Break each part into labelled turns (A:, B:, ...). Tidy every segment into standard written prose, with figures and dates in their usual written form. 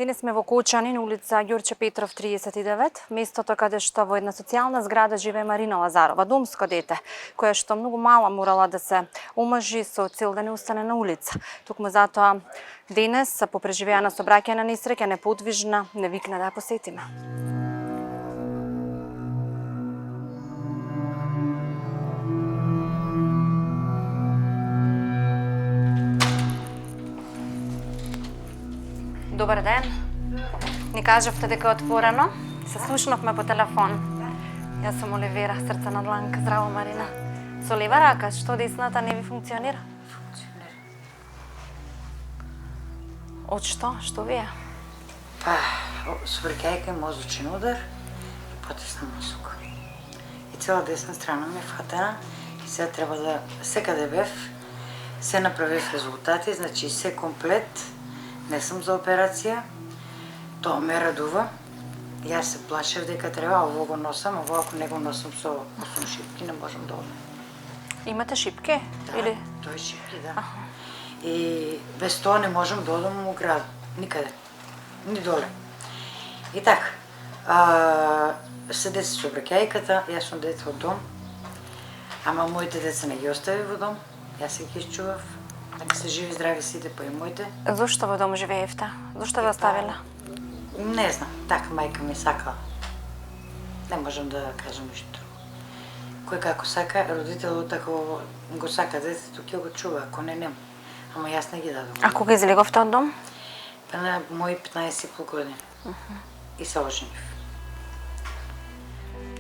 A: Денес сме во Кочанин, улица Ѓурче Петров 39, местото каде што во една социјална зграда живее Марина Лазарова, домско дете, која што многу мала морала да се омажи со цел да не остане на улица. Токму затоа денес, по преживеана сообраќајна несреќа, неподвижна, не викна да ја посетиме. Добар ден. Ни кажавте дека е отворено. Се слушнавме по телефон. Јас сум Оливера, срце на дланка. Здраво, Марина. Со лева рака, што десната не ви функционира?
B: Функционира.
A: Од што? Што ви е?
B: Па, собраќајка е мозочен удар и потесна мозок. И цела десна страна ми е фатена и сега треба да секаде бев, се направив резултати, значи се комплет. Не сум за операција, тоа ме радува. Јас се плашев дека треба, ово го носам, ово ако не го носам со 8 шипки не можам да одам.
A: Имате шипки?
B: Да,
A: Или?
B: тоа е шипки, да. И без тоа не можам да одам у град, никаде, ни доле. И така, се деси сообраќајката, јас сум дете од дом, ама моите деца не ги остави во дом, јас се ги изчував. Нека се живи здрави сите, па и моите.
A: Зошто во дом живеевте? Зошто ве оставила?
B: Не знам, така мајка ми сакала. Не можам да кажам ништо. Кој како сака, родителот ако го сака детето, ќе го чува, ако не, нема. Ама јас не ги дадам.
A: А кога излеговте од дом?
B: Па на мои 15,5 години. И се оженив.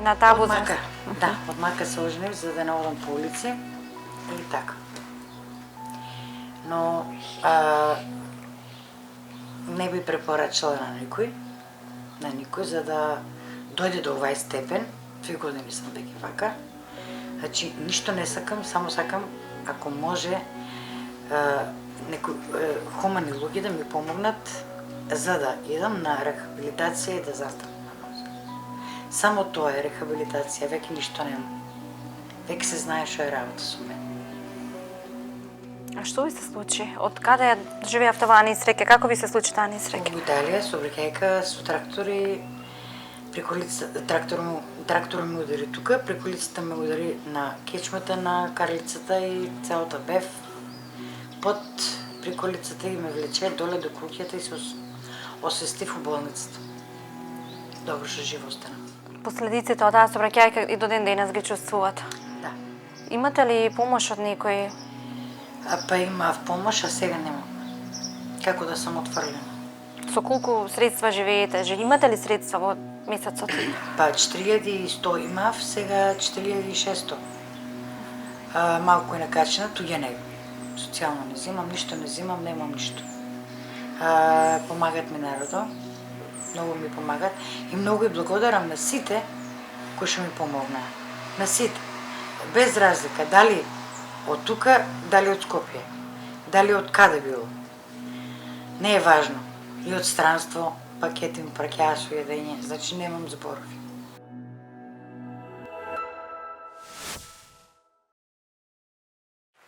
A: На таа
B: Од
A: возраст?
B: мака, да, од мака се оженив за да не одам по улици и така. Но не би препорачала на никој, за да дојде до овај степен. 2 години сам веќе вака. Значи, ништо не сакам, само сакам, ако може, некои хумани луѓе да ми помогнат за да идам на рехабилитација и да застанам на нозе. Само тоа е рехабилитација, веќе ништо нема. Веќе се знае што е работа со мене.
A: А што ви се случи? Од каде живеевте оваа несреќа? Како ви се случи таа несреќа?
B: Во Италија, сообраќајка со трактори, преку улицата, трактор ме удари тука, преку улицата ме удари на кечмата на карлицата и целата бев под преку улицата и ме влече доле до куќата и се освестив у болницата. Добро што живо остана.
A: Последиците од таа сообраќајка и до ден денес ги чувствувате?
B: Да.
A: Имате ли помош од некој?
B: Па имав помош, а сега немам. Како да сум отфрлена.
A: Со колку средства живеете? Имате ли средства во месецот?
B: Па 4100 имав, сега 4600. Малку е накачена, туѓа не. Социјално не земам, ништо не земам, немам ништо. Помагат ми народо, многу ми помагат и многу и благодарам на сите кои што ми помогнаа. На сите. Без разлика, дали од тука, дали од Скопје, дали од каде било. Не е важно. И од странство пакети ми праќаа со јадење, значи немам зборови.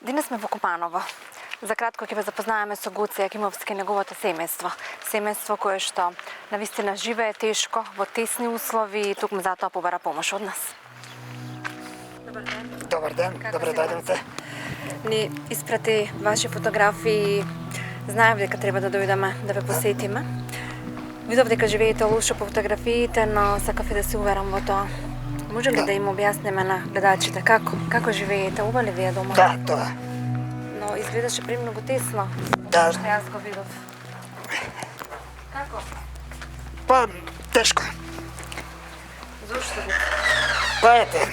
A: Денес сме во Купаново. За кратко ќе ве запознаеме со Гоце Јакимовски, неговото семејство. Семејство кое што навистина живее тешко, во тесни услови и токму затоа побара помош од нас. Добар ден.
C: Добар ден, добре дојдовте.
A: Ни испрати ваши фотографии, знаев дека треба да дојдеме да ве посетиме. Видов дека живеете лошо по фотографиите, но сакав и да се уверам во тоа. Може ли да им објасниме на гледачите како живеете, ова ли ви е домот?
C: Да, тоа.
A: Но изгледаше премногу тесно.
C: Да.
A: Што јас го видов. Како?
C: Па, тешко.
A: Зошто ви?
C: Па ете,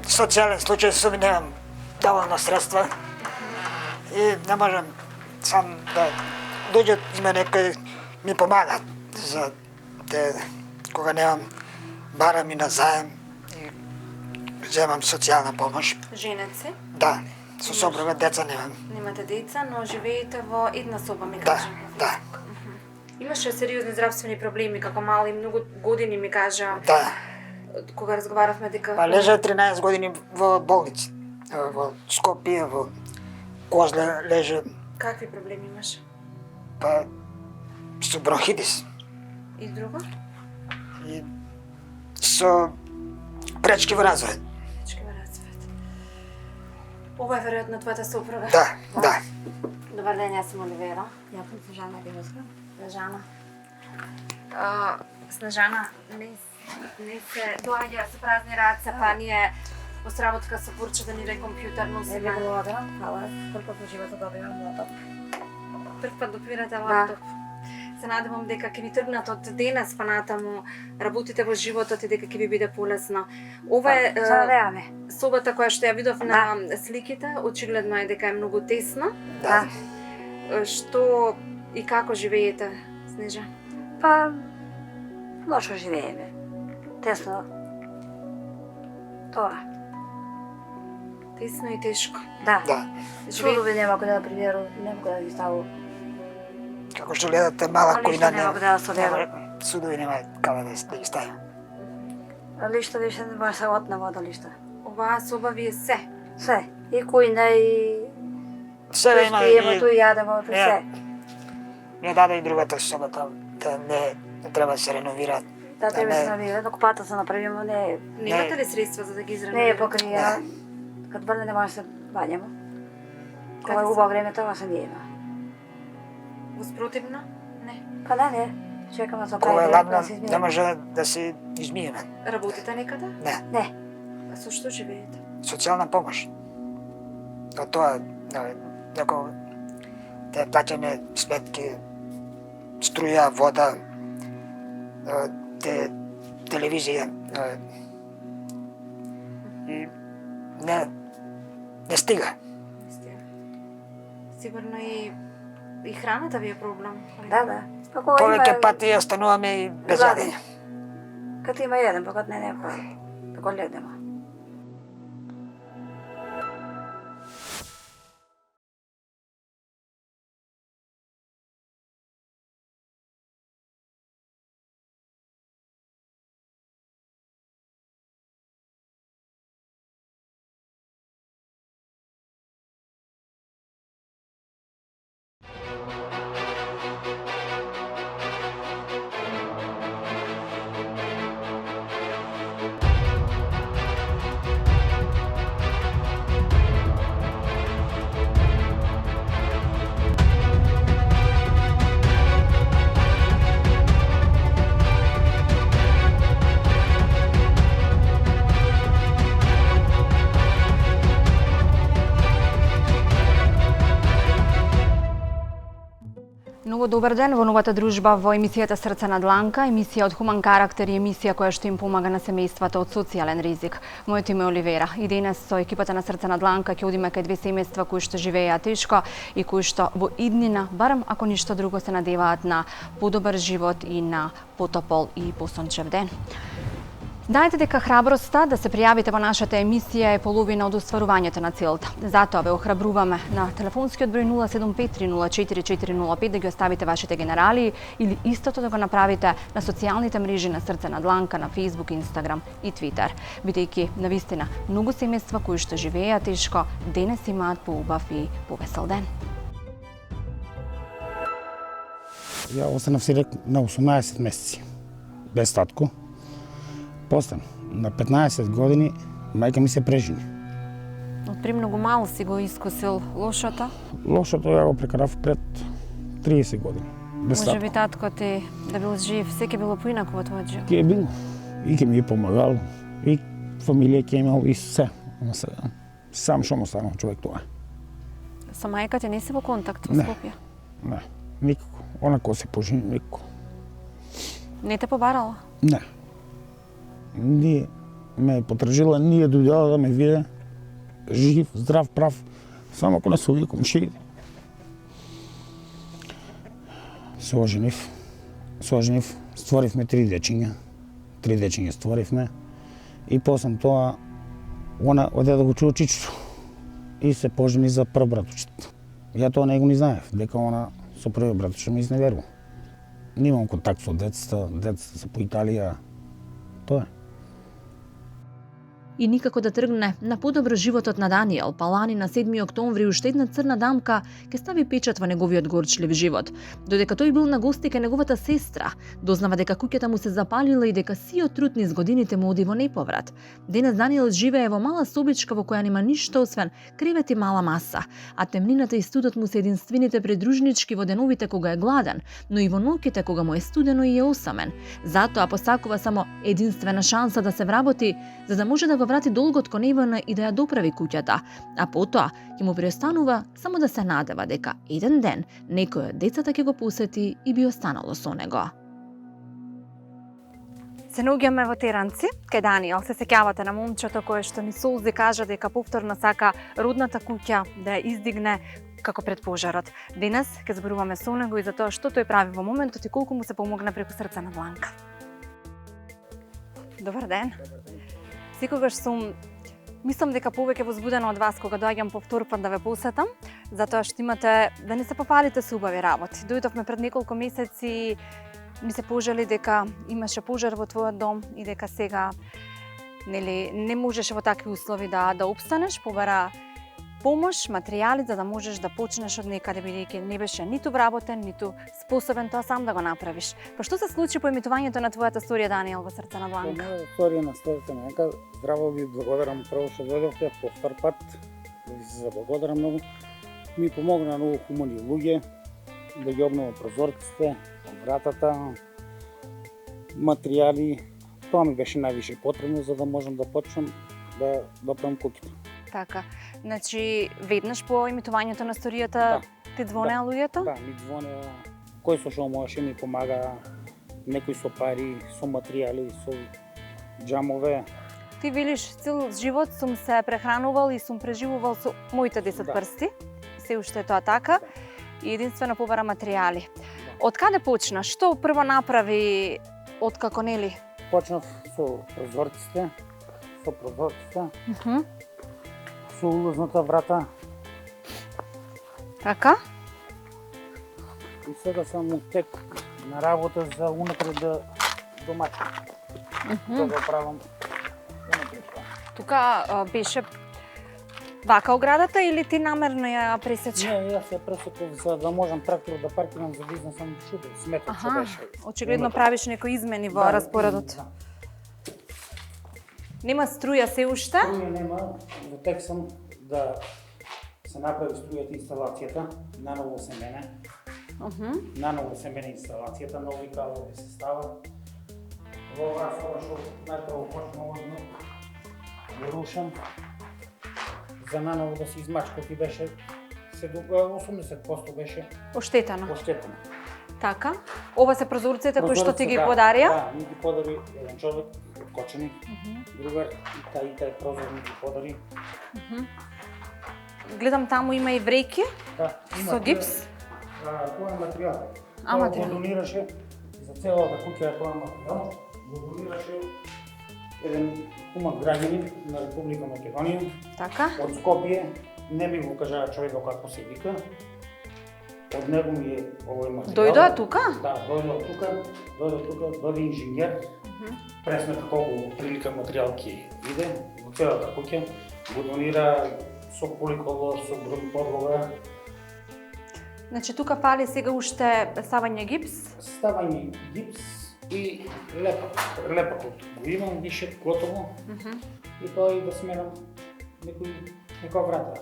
C: социјален случај сум, немам доволно средства и не можам сам да дојдат има некои ми помагат за те кога немам барам и на заем и земам социјална помош.
A: Женеци?
C: Да, со собрува деца немам.
A: Немате деца, но живеете во една соба, ми
C: Да,
A: кажа.
C: да,
A: Имаше сериозни здравствени проблеми како мали, многу години ми кажа.
C: да.
A: Кога разговаравме дека
C: Па лежа 13 години во болница. Во Скопје, во Козле лежа.
A: какви проблеми имаше?
C: Па со бронхитис.
A: И друго?
C: И со пречки во развој.
A: Пречки во развојот. Ова е веројатно твојата сопруга?
C: Да.
A: Добар ден, јас сум Оливера. Јас сум Снежана Бивоска. Снежана. Снежана, не се доаѓа со празни раце, па ние во сработка со порче да ни компјутер носиме.
D: Не би благодарна, ала прв пат во животот добивам лаптоп.
A: Прв пат допирате лаптоп. Се надевам дека ќе ви тргнат од денес па натаму работите во животот и дека ќе ви биде полесно. Ова е собата која што ја видов на сликите, очигледно е дека е многу тесна.
C: Да.
A: Што и како живеете, Снежа?
D: Па, лошо живееме. Тесно. Тоа.
A: Тесно и тешко.
D: Да.
A: Живее...
D: Судови нема каде да приверу, нема каде да ги ставу.
C: Како што гледате мала којна
D: нема каде да се веру.
C: Судови нема каде да ги стави.
D: Лишта више не може се отнема од лишта.
A: Оваа соба ви е се.
D: Се. И којна и...
C: Се има
D: Пиемо, тој јадемо, тој се.
C: Ми даде и другата соба там, да не треба да се реновира.
D: Да, треба да се навира, но купата се направимо, не е...
A: Немате ли средства за да ги
D: Не е
A: изреновирате?
D: покриена. Кад врне не може да се бањамо. Кога е убаво време, тоа се нема.
A: Воспротивно? Не.
D: Па да, не. Чекаме да се
C: Кога е
D: прави
C: ладно,
D: да се
C: не
D: измине.
C: може да се измиеме.
A: Работите некаде?
C: Не,
D: Не.
A: А со што живеете?
C: социјална помош. Тоа, како те плаќаме сметки, струја, вода, телевизија. И не стига.
A: Сигурно и храната ви е проблем.
D: Да. Па кога
C: Повеќе
D: има...
C: пати ја стануваме и без
D: Гладни.
C: јадење.
D: Кад има еден, па кад не некој. Како леднема.
A: Многу добар ден во новата дружба во емисијата Срце на дланка, емисија од хуман карактер и емисија која што им помага на семејствата од социјален ризик. Моето име е Оливера и денес со екипата на Срце на дланка ќе одиме кај две семејства кои што живееа тешко и кои што во иднина, барем ако ништо друго, се надеваат на подобар живот и на потопол и посончев ден. Знаете дека храброста да се пријавите во нашата емисија е половина од остварувањето на целта. Затоа ве охрабруваме на телефонскиот број 075304405 да ги оставите вашите генерали или истото да го направите на социјалните мрежи на Срце на дланка, на Facebook, Instagram и Twitter. Бидејќи навистина многу семејства кои што живееа тешко денес имаат поубав и повесел ден.
E: Ја останав сирек на 18 месеци без татко. После, на 15 години, мајка ми се прежени.
A: Од премногу мал си го искусил лошото?
E: Лошото ја го прекарав пред 30 години. Без
A: Може
E: татко.
A: би татко ти да бил жив, се ќе било поинаку во твојот живот.
E: Ке е било. И ке ми е помагал. И фамилија ке имал и се. Ама сега, сам што му станал човек тоа.
A: Со мајка ти не си во контакт во
E: Не.
A: Скопје?
E: Не, никако. Она кој се пожени, никако.
A: Не те побарала?
E: Не. Ние ме потржила, ние дојдела да ме виде жив, здрав, прав, само ако не се овие комшиите. Се оженив, створивме 3 дечиња. 3 дечиња створивме. И после тоа, она оде да го чува чичото. И се пожени за прв братучет. Ја тоа не го ни знаев, дека она со првиот братучет ме изневерува. Немам контакт со децата се по Италија. Тоа е.
A: и никако да тргне на подобро животот на Даниел, па лани на 7 октомври уште една црна дамка ке стави печат во неговиот горчлив живот. Додека тој бил на гости кај неговата сестра, дознава дека куќата му се запалила и дека сиот труд низ годините му оди во неповрат. Денес Даниел живее во мала собичка во која нема ништо освен кревет и мала маса, а темнината и студот му се единствените придружнички во деновите кога е гладен, но и во ноќите кога му е студено и е осамен. Затоа посакува само единствена шанса да се вработи, за да може да го врати долгот кон Ивана и да ја доправи куќата, а потоа ќе му преостанува само да се надева дека еден ден некој од децата ќе го посети и би останало со него. Се наоѓаме во Теранци, кај Даниел. Се сеќавате на момчето кое што ни солзи кажа дека повторно сака родната куќа да ја издигне како пред пожарот. Денес ќе зборуваме со него и за тоа што тој прави во моментот и колку му се помогна преку срце на Бланка. Добар ден. Секогаш сум мислам дека повеќе возбудена од вас кога доаѓам по втор пат да ве посетам, затоа што имате да не се попалите со убави работи. Дојдовме пред неколку месеци, ми се пожали дека имаше пожар во твојот дом и дека сега не можеше во такви услови да опстанеш, побара помош, материјали за да можеш да почнеш од некаде, бидејќи не беше ниту вработен, ниту способен тоа сам да го направиш. Па што се случи по емитувањето на твојата сторија, Даниел, во срце на Бланка?
E: Моја историја на сторията на Бланка, здраво ви благодарам прво што дојдовте по втор пат, да ви се заблагодарам многу. Ми помогна многу хумани луѓе да ги обнова прозорците, вратата, материјали. Тоа ми беше највише потребно за да можам да почнам да доправам куќата.
A: Така, значи веднаш по емитувањето на сторијата ти звонеа луѓето?
E: Да, ми звонеа кој со што можеше ми помага, некој со пари, со материјали, со џамове.
A: Ти велиш цел живот сум се прехранувал и сум преживувал со моите 10 прсти. Се уште е тоа така. И единствено побара материјали. Од каде почна? Што прво направи откако нели?
E: Почнав со прозорците, со улозната врата.
A: Така?
E: И сега сам утек на работа за унапред да домаќа. Да го правам унапред.
A: Тука беше вака оградата или ти намерно ја пресече?
E: Не, јас ја пресеков за да можам трактор да паркирам за да изнесам шубе, сметот што беше.
A: Очигледно правиш некои измени во распоредот.
E: Да.
A: Нема струја се уште?
E: Струја нема, во тек сам да се направи струјата инсталацијата, наново се мене. Наново се мене инсталацијата, нови кабели се стават. Во оваа соба што најпрво почнува го рушам, за наново да се измачкат и беше 80% беше
A: Оштетено.
E: оштетено.
A: Така. Ова се прозорците кои што ти ги подарија?
E: Да, ми ги подари еден човек од Кочани, другар, и тај прозор ми ги подари.
A: Гледам таму има и вреќи со гипс.
E: Тоа е материјал.
A: Материјал.
E: Го донираше за целата куќа тоа материјал. Го донираше еден умак граѓанин на Република Македонија.
A: Така.
E: Од Скопје, не ми го кажа човекот како се вика. Од него ми е овој материјал.
A: Дојдоа тука?
E: Да, дојде тука, дојде инженер. Пресмета колку прилика материјал ќе иде во целата куќа. Го донира со поликолор, со груб подлога.
A: Значи тука фали сега уште ставање гипс?
E: Ставање гипс и лепакот. Го имам више готово. И тоа и да сменам некоја врата.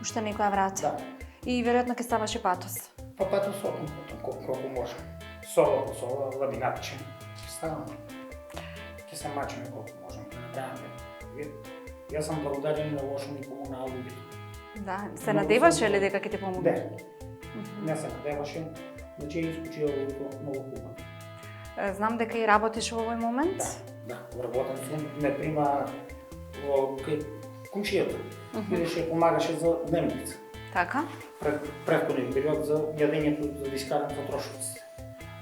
A: Уште некоја врата?
E: Да.
A: И веројатно ќе ставаше патос?
E: Па патос потом колку може. Со ламинатче. Ќе ставам. Ќе се мачиме колку можем да направиме. Јас сум благодарен на лошо ми помогнаа луѓето.
A: Да, се надеваше ли дека ќе ти помогне?
E: Не се надеваше, значи исклучија луѓето многу хубаво.
A: Знам дека и работиш во овој момент?
E: Да, работам сум, ме прима во кумшијата. Бидеше помагаше за дневница.
A: Така?
E: Претходен период за јадењето, за да искарам потрошоците.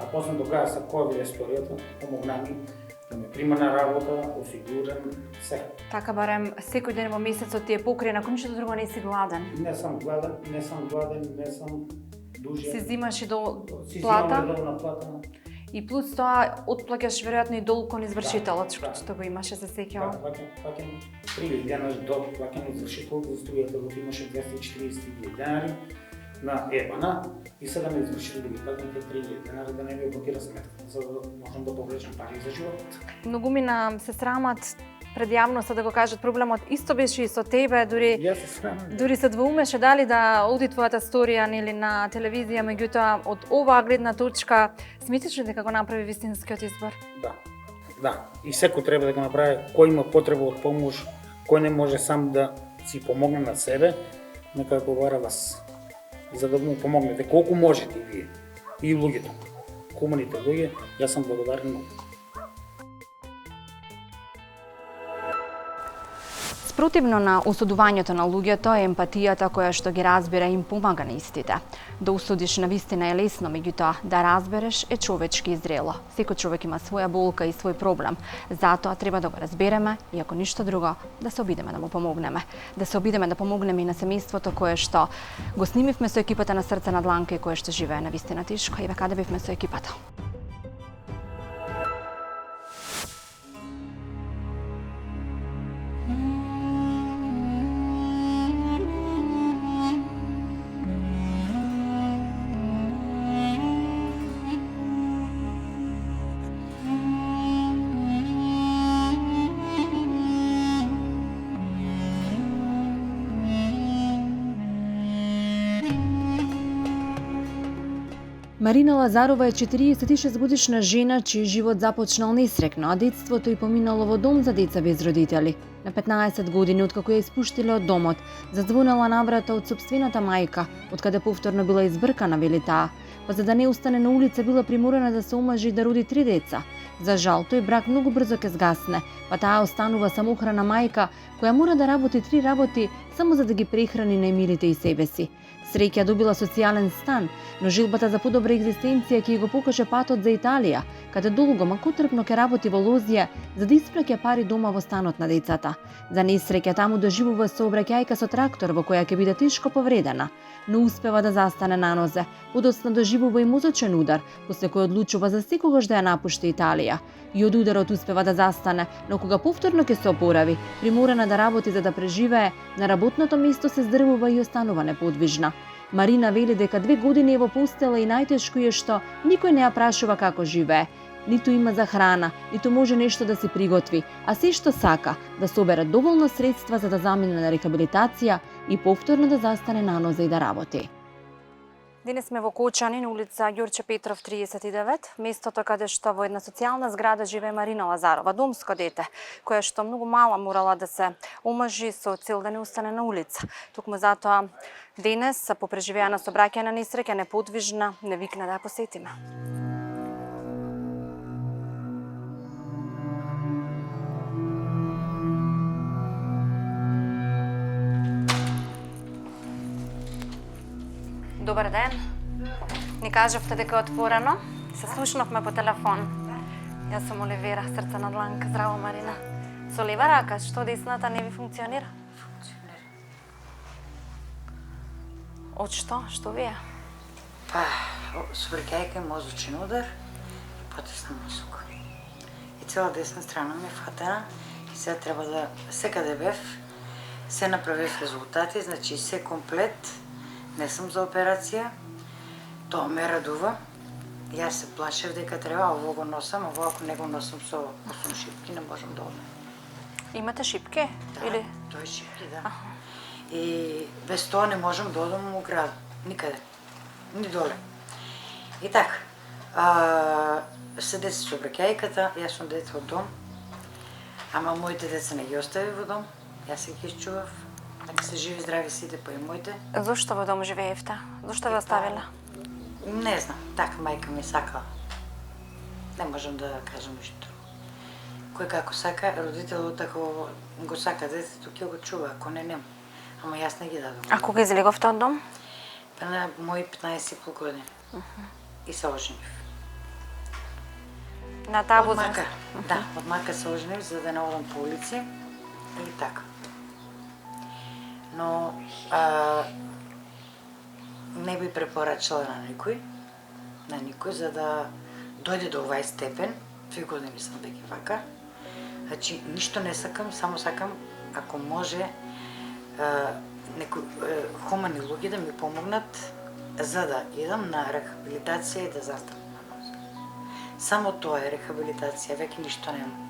E: А после тогава sa COVID историјата, помогна ми да ме прима на работа, осигурен, се.
A: Така барем секој ден во месецот ти е покриен, ако ништо друго не си гладен.
E: Не сум гладен, не сум дужен.
A: Си зимаш и до
E: Си
A: плата?
E: зимам редовна плата.
A: И плюс тоа отплаќаш веројатно и долг кон извршителот, што го имаше се сеќавам.
E: Плаќам 3 денари долг, плаќам извршител за струјата, имаше 240.000 денари на ебана и сега на извршител да ги платам те 3.000 денари да не ми блокира сметката, за да можам да повлечам пари за живот.
A: Многумина се срамат пред јавноста да го кажат проблемот исто беше и со тебе, дури се двоумеше дали да оди твојата сторија нели на телевизија, меѓутоа од оваа гледна точка сметаш ли дека го направи вистинскиот избор?
E: Да. И секој треба да го направи, кој има потреба од помош, кој не може сам да си помогне на себе, нека го бара вас, за да му помогнете колку можете и вие, и луѓето, хуманите луѓе, јас сум благодарен многу.
A: Спротивно на осудувањето на луѓето е емпатијата која што ги разбира и им помага на истите. Да осудиш на вистина е лесно, меѓутоа да разбереш е човечки и зрело. Секој човек има своја болка и свој проблем. Затоа треба да го разбереме и ако ништо друго, да се обидеме да му помогнеме. Да се обидеме да помогнеме и на семејството кое што го снимивме со екипата на Срце на дланка и кое што живее на вистина тешко. Еве каде бевме со екипата. Марина Лазарова е 46 годишна жена чиј живот започнал несрекно, а детството ѝ поминало во дом за деца без родители. На 15 години, откако ја испуштиле од домот, зазвонела на врата од сопствената мајка, откаде повторно била избркана, вели таа. Па за да не остане на улица, била приморена да се омажи и да роди 3 деца. За жал, тој брак многу брзо ќе згасне, па таа останува самохрана мајка, која мора да работи 3 работи само за да ги прехрани најмилите и себе си. Среќа добила социјален стан, но жилбата за подобра екзистенција ќе го покаже патот за Италија, каде долго, макутрпно ќе работи во Лозија за да испраќа пари дома во станот на децата. За несреќа таму доживува сообраќајка со трактор во која ќе биде тешко повредена, но успева да застане на нозе. Подоцна доживува и мозочен удар, после кој одлучува за секогаш да ја напушти Италија. И од ударот успева да застане, но кога повторно ќе се опорави, приморена да работи за да преживее, на работното место се здрвува и останува неподвижна. Марина вели дека 2 години е во постела и најтешко е што никој не ја прашува како живее. Ниту има за храна, ниту може нешто да си приготви, а се што сака да собере доволно средства за да замине на рехабилитација и повторно да застане на нозе и да работи. Денес сме во Кочанин, улица Ѓорче Петров 39, местото каде што во една социјална зграда живее Марина Лазарова, домско дете, која што многу мала морала да се омажи со цел да не остане на улица. Токму затоа денес, по преживеана сообраќајна несреќа, неподвижна, не викна да ја посетиме. Добар ден. Ни кажавте дека е отворено. Се слушнавме по телефон. Јас сум Оливера, Срце на дланка. Здраво, Марина. Со лева рака, што десната не ви функционира?
B: Функционира.
A: Од што? Што ви е?
B: Па, сврќајка и мозочен удар и потесна мозок. И цела десна страна ми е фатена и сега треба да секаде бев, се направив резултати, значи се комплет. Не сум за операција, тоа ме радува. Јас се плашев дека треба, ово го носам, ово ако не го носам со шипки, не можам да одам.
A: Имате шипки?
B: Да,
A: Или?
B: тоа е шипки, да. И без тоа не можам да одам у град, никаде, ни доле. И така, се деси сообраќајката, јас сум дете од дом, ама моите деца не ги остави во дом, јас се ги изчував. Нека се живи здрави сите па и моите.
A: Зошто во дом живеевте? Зошто ве оставила?
B: Не знам, така мајка ми сакала. Не можам да кажам ништо. Кој како сака, родителот ако го сака детето, ќе го чува, ако не, нема. Ама јас не ги дадам.
A: А кога излеговте од дом?
B: Па на мои 15,5 години. И се оженив.
A: На таа
B: Од
A: возраст?
B: мака, да, од мака се оженив за да не одам по улици и така. Но не би препорачала на никој, за да дојде до овај степен, 2 години сам веќе вака, значи ништо не сакам, само сакам ако може некои хумани луѓе да ми помогнат за да идам на рехабилитација и да застанам на нозе. Само тоа е рехабилитација, веќе ништо нема.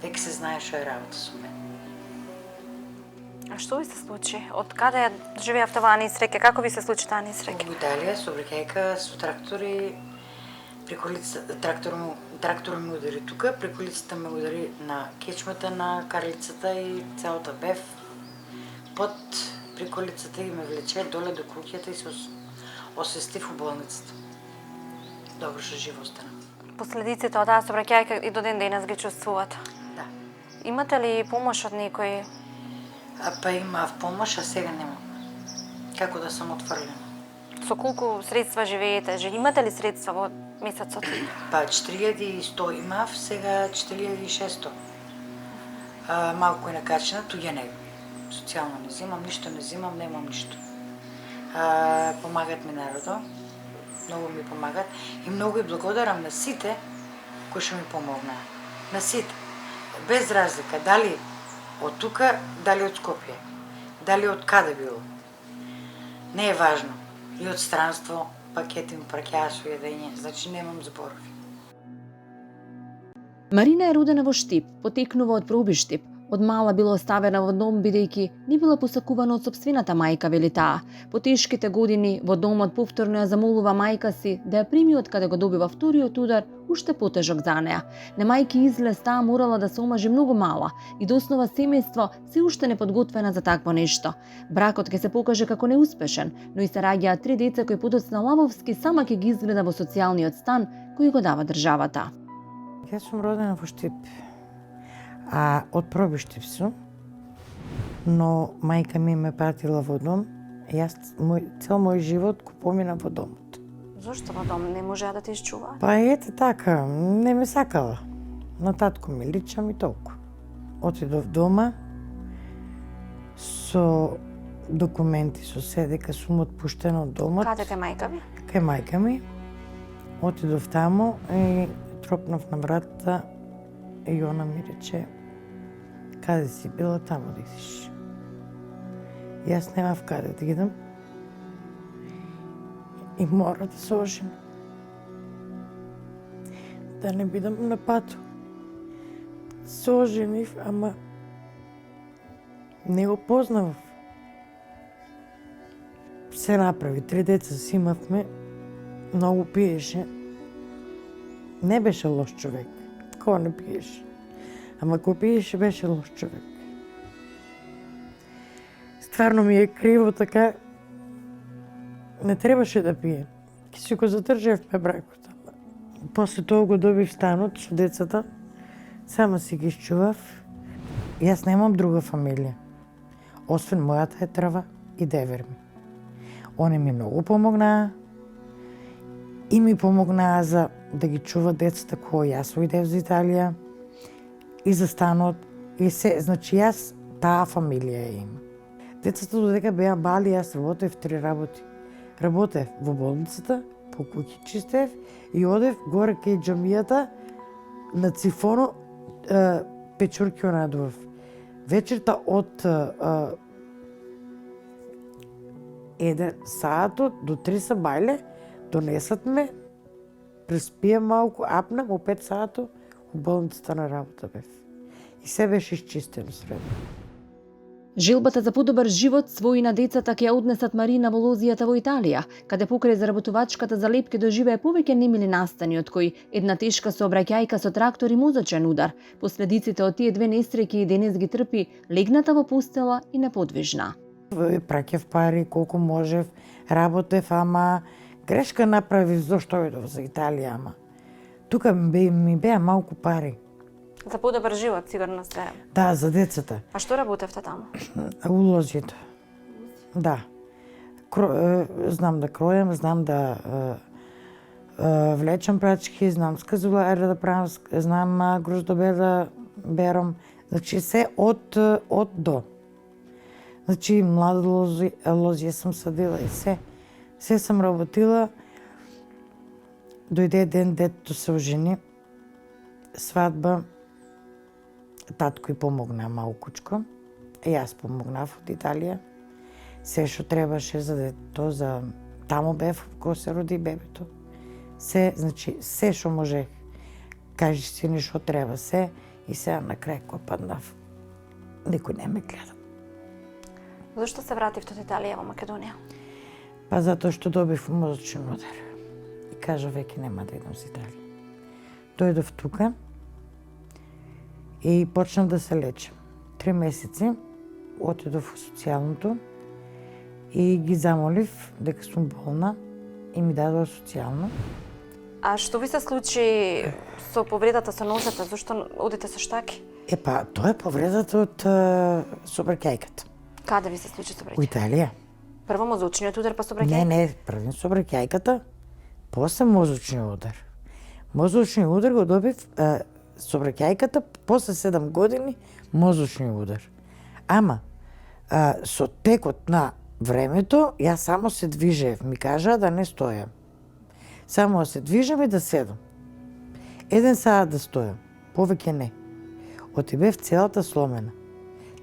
B: Веќе се знае што е работа со мене.
A: А што ви се случи? Од каде живеевте оваа несреќа? Како ви се случи таа несреќа?
B: Во Италија со облекајка со трактори, приколицата трактор ми удари тука, приколицата ме удари на кечмата на карлицата и целата бев под приколицата и ме влече доле до куќата и се освестив у болницата. Добро што живо останам.
A: Последиците од таа сообраќајка и до ден денес ги чувствувате?
B: Да.
A: Имате ли помош од некој?
B: Па имав помош, а сега немам. Како да сум отфрлена?
A: Со колку средства живеете? Имате ли средства во месецот?
B: Па 4100 имав, сега 4600. Малку е накачена, туѓа не. Социјално не земам, ништо не земам, немам ништо. Помагат ми народо, многу ми помагат и многу и благодарам на сите кои што ми помогнаа. На сите. Без разлика, дали од тука, дали од Скопје, дали од каде било. Не е важно. И од странство пакети ми праќаа со јадење, значи немам зборови.
A: Марина е родена во Штип, потекнува од Пробиштип. Од мала била оставена во дом бидејќи не била посакувана од сопствената мајка, вели таа. По тешките години во домот повторно ја замолува мајка си да ја прими од каде го добива вториот удар, уште потежок за неа. На мајки излез таа морала да се омажи многу мала и да основа семејство се уште неподготвена за такво нешто. Бракот ќе се покаже како неуспешен, но и се раѓаат 3 деца кои подоцна Лавовски сама ќе ги изгледа во социјалниот стан кој го дава државата.
F: Јас сум родена во Штип, а од Пробиштип сум, но мајка ми ме пратила во дом. Јас цел мој живот го помина во домот.
A: Зошто во дом не можеа да те изчуваат?
F: Па ете така, не ме сакала. На татко ми личам и толку. Отидов дома со документи со се дека сум отпуштена од домот.
A: Каде те мајка ви?
F: Кај мајка ми. Отидов таму и тропнав на вратата и она ми рече: каде си била, таму да идиш. Јас немав каде да идам и мора да се оженам. Да не бидам на пату. Се оженив, ама не го познавав. Се направи, 3 деца си имавме, многу пиеше. Не беше лош човек. Кој не пиеше? Ама кој пиеше беше лош човек. Стварно ми е криво така. Не требаше да пие. Ке си го задржавме бракот. После тоа го добив станот со децата. Сама си ги изчував. Јас немам друга фамилија. Освен мојата е трва и девер ми. Они ми многу помогнаа. И ми помогнаа за да ги чува децата кои јас ојдев за Италија и за станот и се, значи јас таа фамилија ја имам. Децата додека беа мали, јас работев 3 работи. Работев во болницата, по куќи чистев и одев горе кај џамијата на Цифоно печурки онадував. Вечерта од 1 саатот до 3 са бајле, донесат ме, преспијам малку, апнам, о 5 саато у болницата на работа бев. И се беше изчистено средно.
A: Желбата за подобар живот свој на децата ќе ја однесат Марина во Лозијата во Италија, каде покрај заработувачката за леп ќе доживее повеќе немили настани од кои една тешка сообраќајка со трактор и мозочен удар. Последиците од тие 2 несреќи и денес ги трпи легната во постела и неподвижна.
F: Праќав пари колку можев, работев, ама грешка направив зашто одов за Италија, ама тука ми беа малку пари.
A: За подобар живот, сигурно се.
F: Да, за децата.
A: А што работевте таму?
F: У Лозијата. Да. Знам да кројам, знам да влечам прачки, знам сказулари да правам, знам гроздобе да берам. Значи се од до. Значи млада лозија сум садила и се. Се сам работила Дојде ден детето се ожени, свадба, татко и помогна малкучко, и јас помогнав од Италија. Се што требаше за детето, за таму бев кога се роди бебето. Се, значи, се што можех. Кажи си ни што треба се и сега на крај кога паднав. Никој не ме гледа.
A: Зашто се вративте од Италија во Македонија?
F: Па затоа што добив мозочен удар. И кажа веќе нема да идам за Италија. Дојдов тука и почнав да се лечам. 3 месеци отидов во социјалното и ги замолив дека сум болна и ми дадоа социјално.
A: А што ви се случи со повредата со нозете? Зашто одите со штаки?
F: Епа, тоа е повредата од собраќајката.
A: Каде ви се случи
F: Во
A: собраќај?
F: Италија.
A: Прво мозочниот удар па собраќај?
F: Не, првен собраќајката, после мозочниот удар. Мозочниот удар го добив собраќајката после 7 години мозочниот удар. Ама со текот на времето јас само се движев, ми кажаа да не стојам. Само да се движам и да седам. 1 саат да стојам, повеќе не. Отибев целата сломена.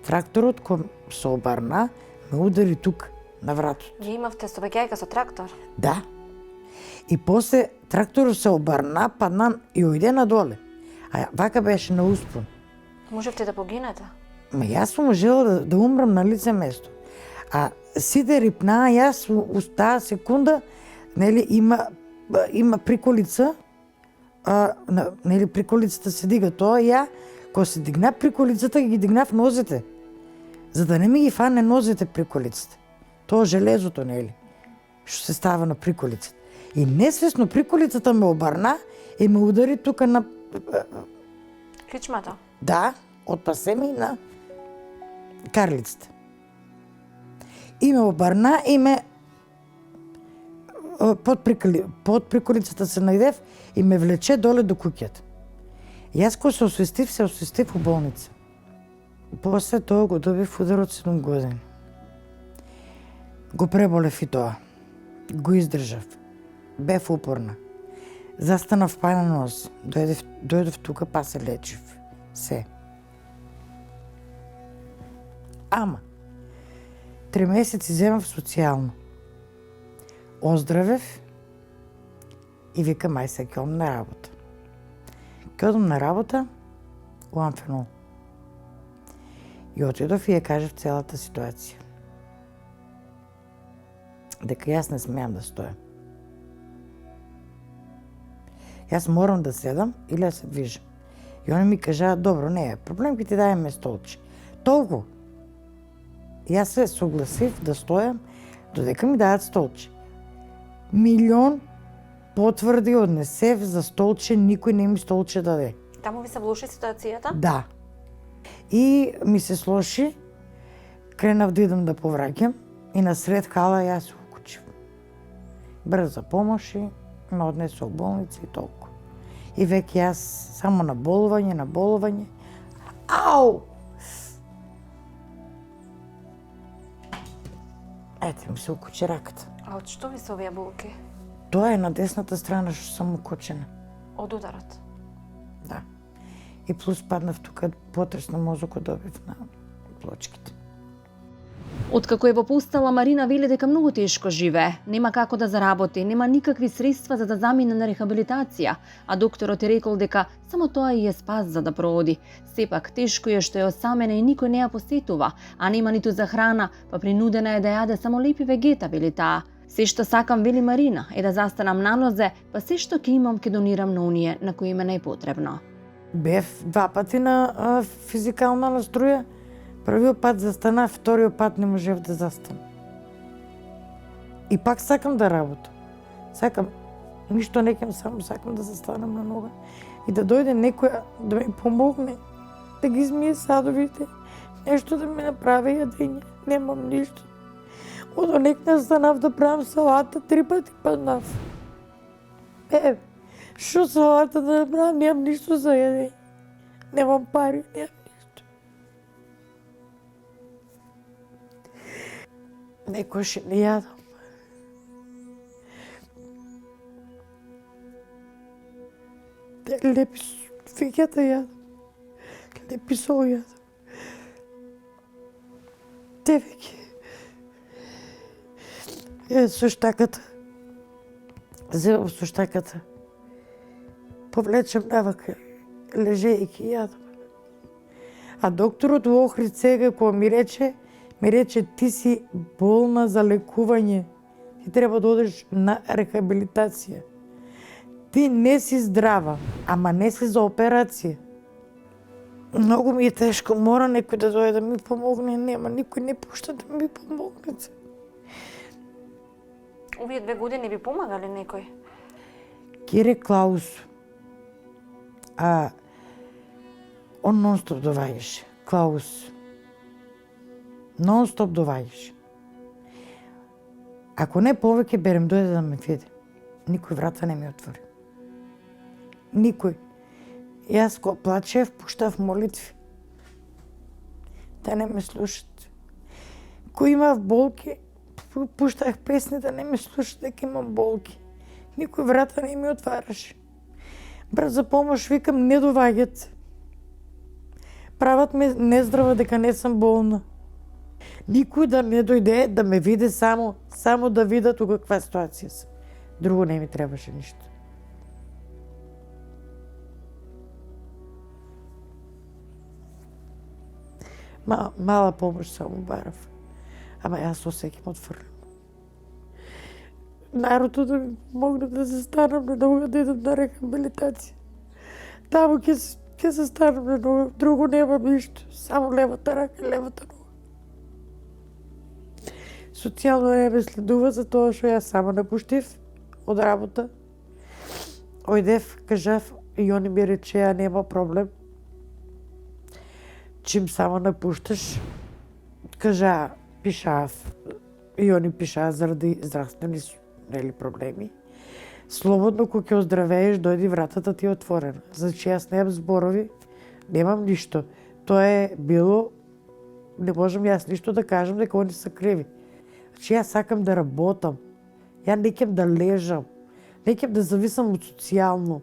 F: Тракторот кој се обарна ме удари тук на вратот.
A: Ги имавте собраќајка со трактор?
F: Да. И после тракторот се обарна, падна и ојде надоле. А вака беше на успон.
A: Можевте да погинете?
F: Ма јас сум можела да умрам на лице место. А сите рипнаа, јас у таа секунда, нели, има приколица, нели, приколицата се дига тоа, ја, кога се дигна приколицата, ги дигнав нозете, за да не ми ги фане нозете приколицата. Тоа железото, нели, што се става на приколицата. И несвесно приколицата ме обарна и ме удари тука на...
A: Кличмата?
F: Да, отпасе ми на карлицата. И ме обарна и ме под приколицата се најдев и ме влече доле до куќата. Јас кога се освестив у болница. После тоа го добив удар од 7 години. Го преболев и тоа. Го издржав. Бев упорна. Застанав па на нос. Дојдов тука па се лечив. Се. Ама, 3 месеци земав социјално. Оздравев и викам, ај се ќе одам на работа. Ќе одам на работа у Амфенол. И отидов и ја кажав целата ситуација. Дека јас не смеам да стојам. Јас морам да седам или да се движам. И они ми кажаа, добро, не е проблем, ќе ти дајеме столче. Толку. Јас се согласив да стојам додека ми дадат столче. 1.000.000 потврди однесев за столче, никој не ми столче даде.
A: Таму ви се влоши ситуацијата?
F: Да. И ми се слоши, кренав да идам да повраќам и на сред хала јас се укучив. Брза помоши, ме однесо у болница и толку. И веќе јас само на болување. Ау! Ете, ми се укучи раката.
A: А од што ви се овие болки?
F: Тоа е на десната страна што сум укучена.
A: Од ударот?
F: Да. И плюс паднав тука, потрес на мозокот добив на плочките.
A: Откако е попустала, Марина вели дека многу тешко живее. Нема како да заработи, нема никакви средства за да замине на рехабилитација, а докторот е рекол дека само тоа и е спас за да проводи. Сепак тешко е што е осамена и никој не ја посетува, а нема ниту за храна, па принудена е да јаде само лепи вегета, вели таа. Се што сакам, вели Марина, е да застанам на нозе, па се што ќе имам ќе донирам на оние на кои ме најпотребно.
F: Бев 2 пати на физикална наструја. Првиот пат застанав, вториот пат не можев да застанам. И пак сакам да работам. Сакам, ништо не кем, само сакам да застанам на нога. И да дојде некоја да ми помогне, да ги измие садовите, нешто да ми направи јадење. Немам ништо. Одонек настанав да правам салата, 3 пати паднав. Што салата да направам, немам ништо за јадење. Немам пари, немам ништо. Некојаш не јадам. лепи фиќата јадам, лепи сол јадам. Девеќе. Со штаката. Земам со штаката. Повлечем навака, лежејќи јадам. А докторот во Охрид сега кој ми рече ти си болна за лекување. Ти треба да одеш на рехабилитација. Ти не си здрава, ама не си за операција. Многу ми е тешко, мора некој да дојде да ми помогне, нема, никој не пушта да ми помогне.
A: Овие 2 години ви помагали некој?
F: Кире Клаус, он нон-стоп доваѓаше. Клаус. Нон-стоп доваѓаше. Ако не повеќе, берем дојде да ме види. Никој врата не ми отвори. Никој. Јас кога плачев, пуштав молитви. Да не ме слушат. Кој имав болки, пуштах песни да не ме слушат дека имам болки. Никој врата не ми отвараше. Брат за помош викам, не доваѓат. Прават ме нездрава дека не сум болна. Никој да не дојде да ме види само да видат у каква ситуација сум. Друго не ми требаше ништо. Мала помош само барав. Ама јас осеќам отфрлено. Народот да ми помогне да се станам на нога, да идам на рехабилитација. Таму ќе се станам на нога, друго нема ништо, само левата рака и левата нога. Социјално не ме следува за тоа што јас сама напуштив од работа. Ојдев, кажав, и они ми речеа нема проблем. Чим само напушташ, кажа, пишав, и они пишаа заради здравствени проблеми. Слободно, кога ќе оздравееш, дојди, вратата ти е отворена. Значи, јас немам зборови, немам ништо. Тоа е било, не можам јас ништо да кажам дека они се криви. Значи, јас сакам да работам. Ја не ќем да лежам. Не ќем да зависам од социјално.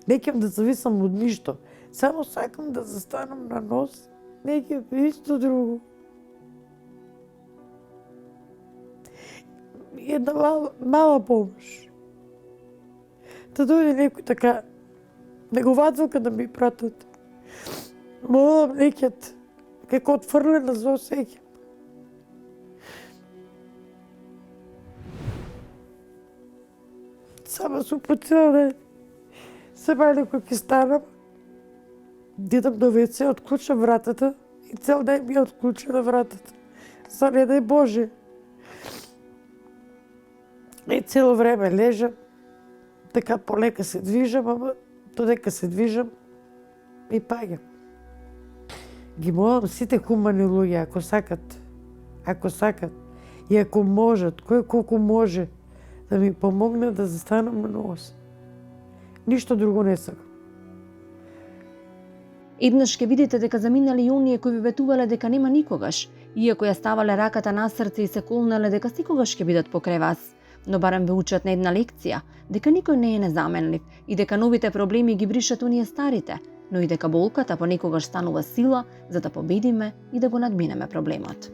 F: Не ќем да зависам од ништо. Само сакам да застанам на нос. Не ќем ништо друго. Една мала помош. Да дојде некој така, негователка да ми пратат. Молам некјат, како отфрлена за осеќам. Сама сум по цел ден. Сама некој ќе станам, дидам до WC, отклучам вратата и цел ден ми е отклучена вратата. За не дај Боже. И цело време лежам, така полека се движам, ама додека се движам и паѓам. Ги молам сите хумани луѓе, ако сакат и ако можат, кој колку може, да ми помогне да застанам на нос. Ништо друго не сакам.
A: Еднаш ќе видите дека заминали и оние кои ви ветувале дека нема никогаш, иако ја ставале раката на срце и се колнале дека секогаш ќе бидат покрај вас. Но барем ве учат на една лекција, дека никој не е незаменлив и дека новите проблеми ги бришат оние старите, но и дека болката понекогаш станува сила за да победиме и да го надминеме проблемот.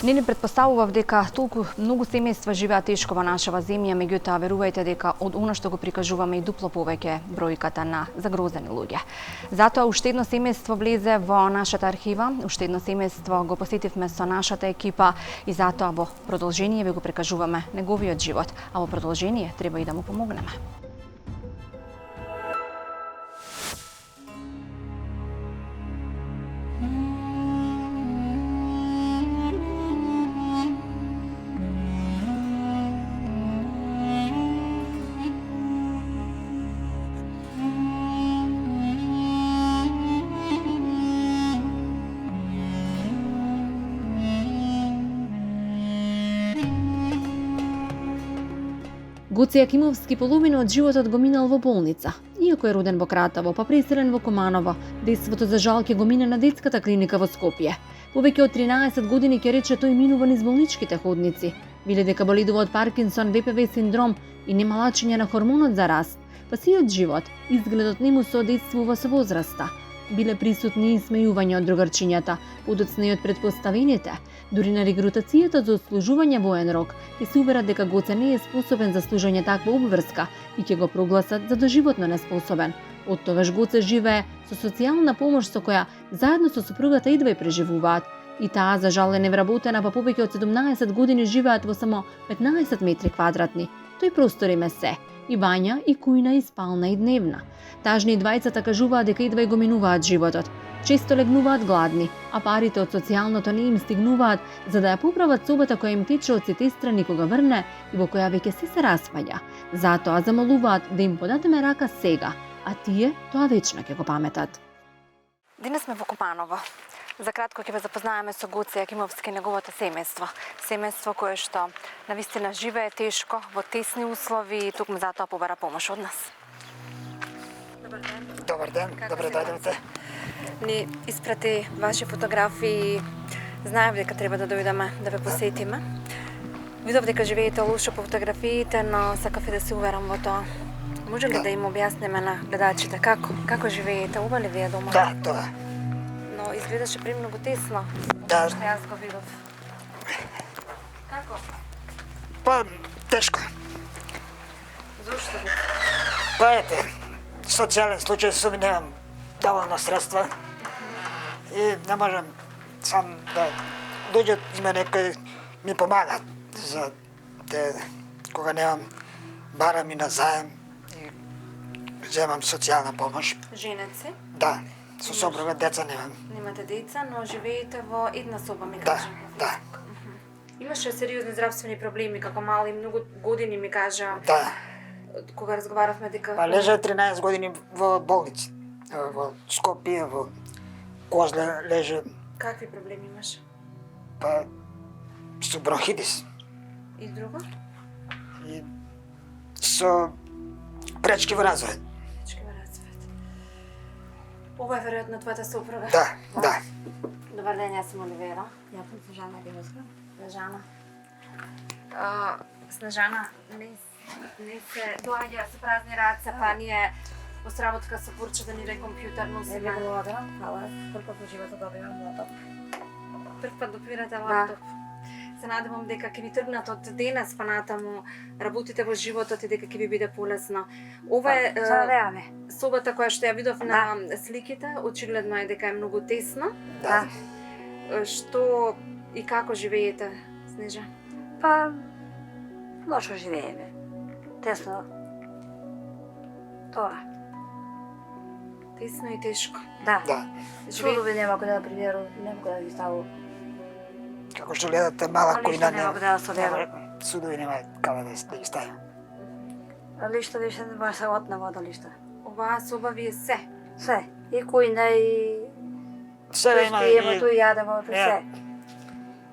A: Не ни предпоставував дека толку многу семејства живеат тешко во нашава земја, меѓутоа верувајте дека од она што го прикажуваме и дупло повеќе бројката на загрозени луѓе. Затоа уште едно семејство влезе во нашата архива, уште едно семејство го посетивме со нашата екипа и затоа во продолжение ви го прикажуваме неговиот живот, а во продолжение треба и да му помогнеме. Гоце Јакимовски половина од животот го минал во болница. Иако е роден во Кратово, па преселен во Команово, детството за жал ќе го мине на детската клиника во Скопје. Повеќе од 13 години ќе рече тој минува низ болничките ходници. Вели дека боледува од Паркинсон, ВПВ синдром и нема лачење на хормонот за раст, па сиот живот изгледот не му соодействува со возраста. Биле присутни и смејување од другарчињата, подоцна и од предпоставените. Дури на регрутацијата за отслужување воен рок, ќе се уверат дека Гоце не е способен за служење таква обврска и ќе го прогласат за доживотно неспособен. Од тогаш Гоце живее со социјална помош со која заедно со супругата едва и преживуваат. И таа, за жал, е невработена, па повеќе од 17 години живеат во само 15 метри квадратни. Тој простор им е се. И бања, и кујна, и спална, и дневна. Тажни двајцата кажуваат дека едва и го минуваат животот. Често легнуваат гладни, а парите од социјалното не им стигнуваат за да ја поправат собата која им тече од сите страни кога врне и во која веќе се распаѓа. Затоа замолуваат да им подадеме рака сега, а тие тоа вечно ќе го паметат. Денес сме во Куманово. За кратко ќе ве запознаеме со Гоце Јакимовски и неговото семејство. Семејство кое што навистина живее тешко, во тесни услови и тукму затоа побара помош од нас. Добар ден.
C: Добар ден, добре дојдовте.
A: Ни испрати ваши фотографии. Знаев дека треба да дојдеме да ве посетиме. Видов дека живеете лошо по фотографиите, но сакав и да се уверам во тоа. Може ли да им објасниме на гледачите како живеете? Оба ли ви е дома?
C: Да, тоа.
A: Но изгледаше премногу тесно.
C: Да.
A: Што јас го видов. Како?
C: Па, тешко.
A: Зошто ви?
C: Па ете, социјален случај сум, немам доволно средства и не можам сам да дојдат има некои ми помагат за те кога немам барам и на заем и земам социјална помош.
A: Женеци?
C: Да, со сопруга деца немам.
A: Немате деца, но живеете во една соба, ми
C: Да,
A: кажа.
C: да,
A: Имаше сериозни здравствени проблеми, како мали, многу години ми кажа,
C: да.
A: кога разговаравме дека...
C: Па лежа 13 години во болници, во Скопје, во Козле лежа,
A: Какви проблеми имаше?
C: па со бронхитис
A: И друго?
C: и со пречки во развој.
A: Всички ме развојат. Ова е веројатно твојата сопруга?
C: Да, да.
A: Добар ден, јас сум Оливера. Ја сум Снежана Гевоска. Снежана. Снежана, не се доаѓа со празни раце, па ние во сработка со Бурче да ни ре компјутер
D: Не би
A: носиме.
D: благодарна, хвала. Прв пат во животот добивам лаптоп.
A: Прв пат допирате лаптоп. Се надевам дека ќе ви тргнат од денес па натаму работите во животот и дека ќе ви биде полесно. Ова е
D: Се надеваме.
A: собата која што ја видов на сликите, очигледно е дека е многу тесна.
C: Да.
A: Што и како живеете, Снежа?
D: Па, лошо живееме. Тесно. Тоа.
A: Тесно и тешко.
D: Да.
C: Да.
D: Судови нема каде да приберу, нема каде да ги ставу.
C: Како што гледате мала
D: Ништо
C: којна
D: нема каде да соберу.
C: судови нема каде да ги ставим.
D: Лишто више не може се отнема од лишто.
A: Оваа соба ви е се.
D: Се. И кујна и...
C: Се има
D: Спиеме
C: и
D: ту и јадеме, ту се.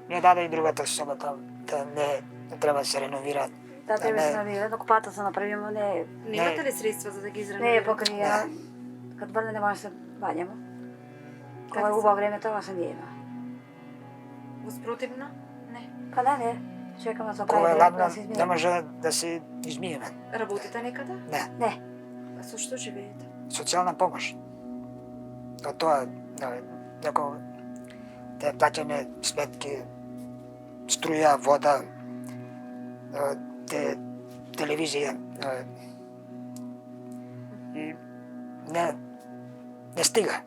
C: ми даде и другата соба там, да не треба да се реновира.
D: Да, треба
C: не.
D: се навира, но купата се направиме, не
A: Немате ли средства за да ги
D: не е
A: изреновирате?
D: покриена. Кад врне не може да се бањамо. Кога е
A: Како
D: убаво време, тоа се не има.
A: Воспротивно? Не.
D: Па не, чекаме со
C: Кога е
D: прави
C: ладно,
D: да се
C: не
D: измине.
C: може да се измиеме.
A: Работите некаде?
C: Не,
D: Не,
A: А со што живеете?
C: социјална помош. А тоа, како те плаќаме сметки, струја, вода, телевизија. И не стига.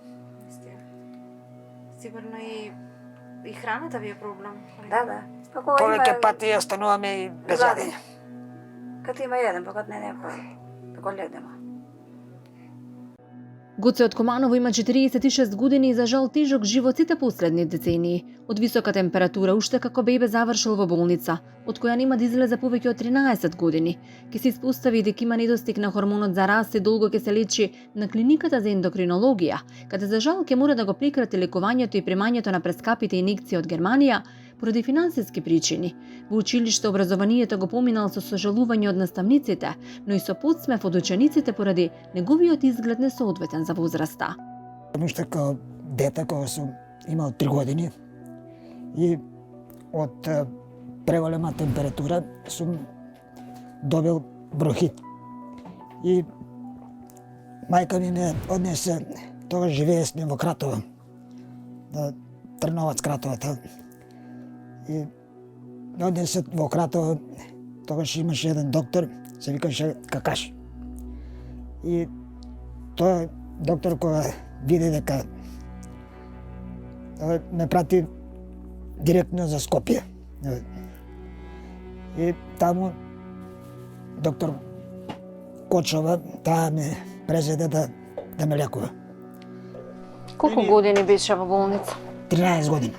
A: Сигурно и храната ви е проблем.
D: да. Па кога
C: Повеќе
D: има,
C: пати ја стануваме и без
D: Гладни.
C: јадење.
D: кад има еден, па кад не некој, кога легнемо.
A: Гоце од Куманово има 46 години и за жал тежок живот сите последни децении. Од висока температура уште како бебе завршил во болница, од која нема да излезе повеќе од 13 години. Ке се испостави дека има недостиг на хормонот за раст и долго ке се лечи на клиниката за ендокринологија, каде за жал ке мора да го прекрати лекувањето и примањето на прескапите инекции од Германија поради финансиски причини. Во училиште образованието го поминал со сожалување од наставниците, но и со подсмев од учениците поради неговиот изглед несоодветен за возраста.
C: Уште како дете кога сум имал 3 години и од преголема температура, сум добил бронхит. И мајка ми ме однесе, тогаш живее сме во Кратово, на Трновац Кратовата. И ме однесе во Кратово, тогаш имаше еден доктор, се викаше Какаш. И тој доктор кога виде дека ме прати директно за Скопје. И таму доктор Кочова, таа ме презеде да ме лекува.
A: Колку години беше во болница?
C: 13 години.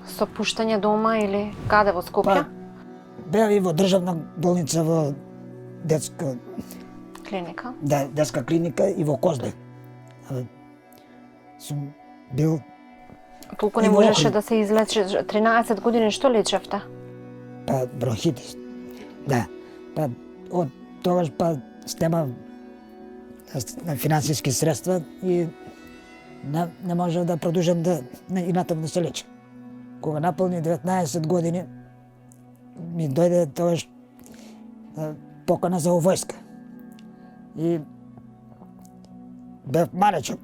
A: Со пуштање дома или каде во Скопје?
C: Беа и во државна болница во детска,
A: Клиника.
C: детска клиника и во Козле. Сум бил
A: Толку не
C: И во
A: можеше
C: Охрид.
A: да се излечи. 13 години што лечевте?
C: бронхитис. Да. Од тогаш стема на финансиски средства и не можев да продолжам и натаму да се лечам. Кога наполни 19 години, ми дојде тогаш покана за војска. И бев малечок.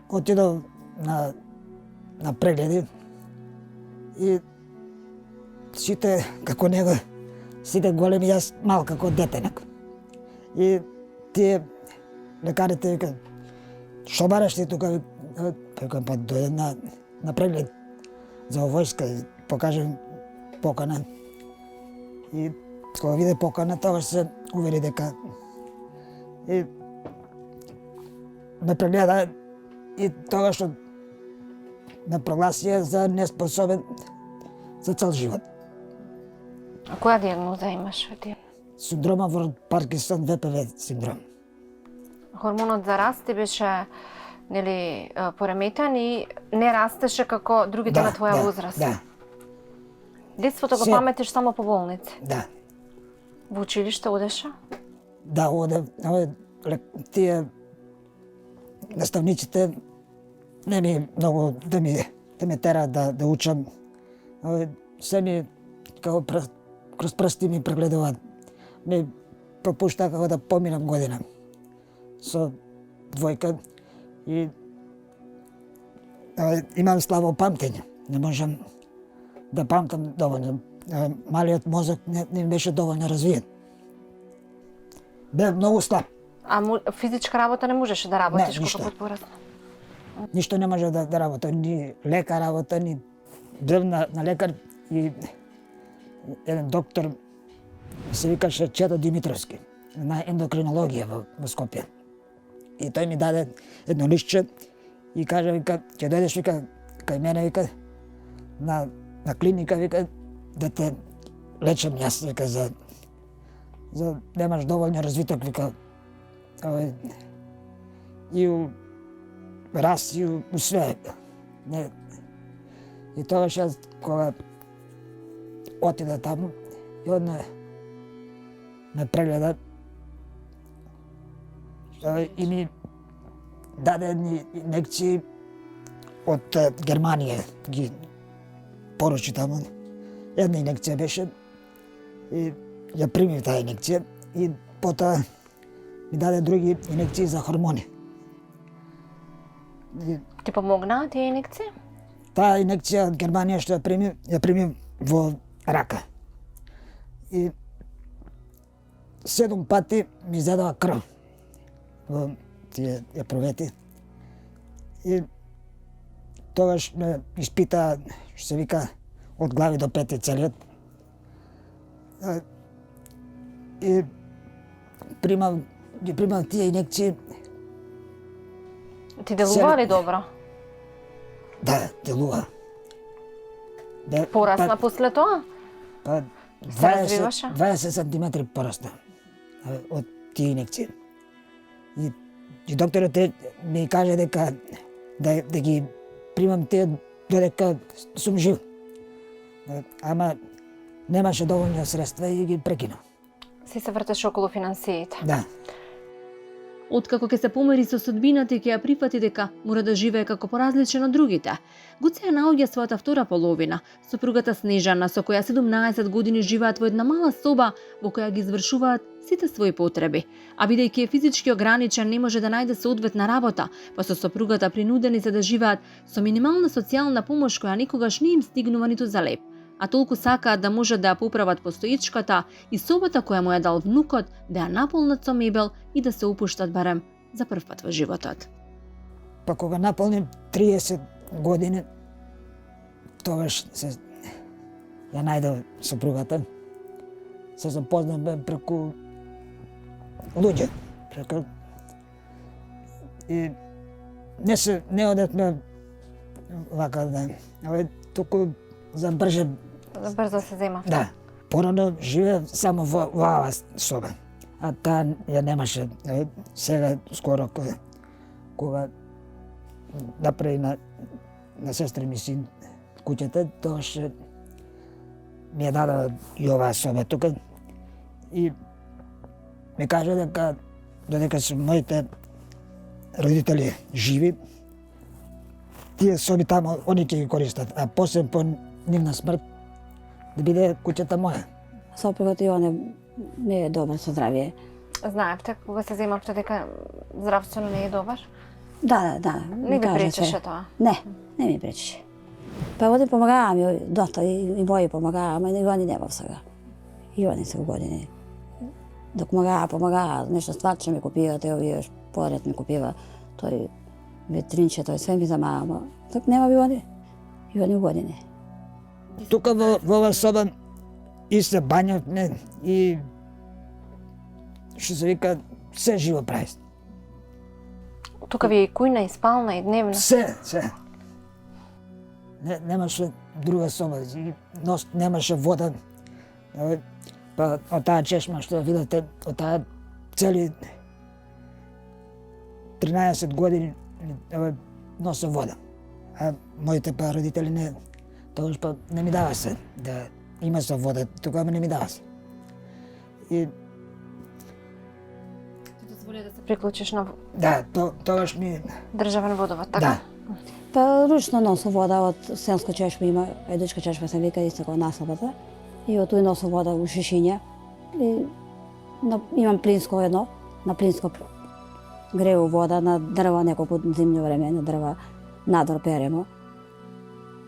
C: Отидов на прегледи и сите како него, сите големи, јас мал како детенек. И тие лекарите викаат, што бараш ти тука? Викам, па дојдем на преглед за војска, и покажем покана. И кога виде покана, тогаш се увери дека и ме прегледа и тогаш ме прогласија за неспособен за цел живот.
A: А која дијагноза имаше ти?
C: Синдрома во Паркинсон, ВПВ синдром.
A: Хормонот за раст ти беше нели пореметен и не растеше како другите на твоја возраст.
C: Да,
A: Детството го
C: Се-
A: паметиш само по болници.
C: да.
A: Во училиште одеше?
C: Да, тие наставниците не ми многу да ме тера да учам. Се ми како кроз прсти ми прегледуваат. Ми пропушта како да поминам година со двојка и имам слабо памтење. Не можам да памтам доволно. Малиот мозок не ми беше доволно развиен. Бев многу слаб.
A: А физичка работа не можеше да работиш
C: ништо.
A: колку порано.
C: Ништо не може да работам, ни лека работа, ни бев на лекар и еден доктор се викаше Чедо Димитровски, на ендокринологија во Скопје. И тој ми даде едно листче и кажа, вика, ќе дојдеш, вика, кај мене, вика, на клиника, вика, да те лечам јас, вика, за немаш доволно развиток, вика, и у раз и у све. Не. И тогаш јас кога отида таму и одне ме прегледа и ми даде едни инекции од Германија, ги поручи таму. Една инекција беше и ја примив таа инекција и потоа ми даде други инекции за хормони. И
A: Ти помогнаа тие инекции?
C: таа инекција од Германија што ја примив во рака. И 7 пати ми изедува крв во тие епровети. И тогаш ме испита, што се вика, од глави до пети целиот. И ги примав тие инекции.
A: Ти делува ли добро?
C: Да, делува.
A: Порасна после тоа?
C: Па
A: Се развиваше?
C: 20 сантиметри порасна од тие инекции. И докторот ми каже дека да ги примам тие додека сум жив. Ама немаше доволно средства и ги прекинав.
A: Си се вртеш околу финансиите.
C: Да.
A: Откако ќе се помери со судбината и ќе ја прифати дека мора да живее како поразличен од другите, Гуце ја наоѓа својата втора половина, сопругата Снежана, со која 17 години живеат во една мала соба во која ги извршуваат сите своји потреби. А бидејќи е физички ограничен, не може да најде соодветна работа, па со сопругата принудени се да живеат со минимална социјална помош која никогаш не им стигнува ниту за леп. А толку сакаат да можат да ја поправат постоичката и собата која му ја дал внукот, да ја наполнат со мебел и да се упуштат барем за прв пат во животот.
C: Па кога наполним 30 години, тогаш ја најдов сопругата. Се запознавме преку луѓе. И не одетме вака да, туку за брже.
A: Брзо се зема.
C: Да. Порано живеев само во оваа соба. А таа ја немаше. Сега скоро кога направи на сестри ми син куќата, тогаш ми ја дадава и оваа соба тука. И ми кажа дека додека се моите родители живи, тие соби тамо они ќе ги користат, а после по нивна смрт да биде куќата моја.
D: Сопругот и он не е добар со здравие.
A: Знаевте кога се земавте дека здравствено не е добар?
D: Да.
A: Не ви пречеше тоа?
D: Не ми пречеше. Па оди помагаа ми доста и мои помагаа, ама и они нема сега. И они се години. Док помагаа, нешто стварче ми купива, тој овие поред ми купива, тој ветринче, тој све ми замаа, так нема и они години.
C: Тука во оваа соба и се бањавме и што се вика се живо прави.
A: Тука ви е и кујна, и спална, и дневна.
C: Се. Немаше друга соба, немаше вода. Па од таа чешма што видите, од таа цели 13 години носе вода. А моите па родители не, тогаш па не ми дава се да има со вода, тогава не ми дава се. И
A: Ти дозволи да се приклучиш на
C: да, тогаш ми
A: државен водовод, така?
C: да.
D: Па ручно носам вода од селско чешма има, едучка чешма се вика исто како наслабата. И од тој носам вода у шишиња. И имам плинско едно, на плинско греу вода на дрва неколку зимно време, на дрва надвор перемо.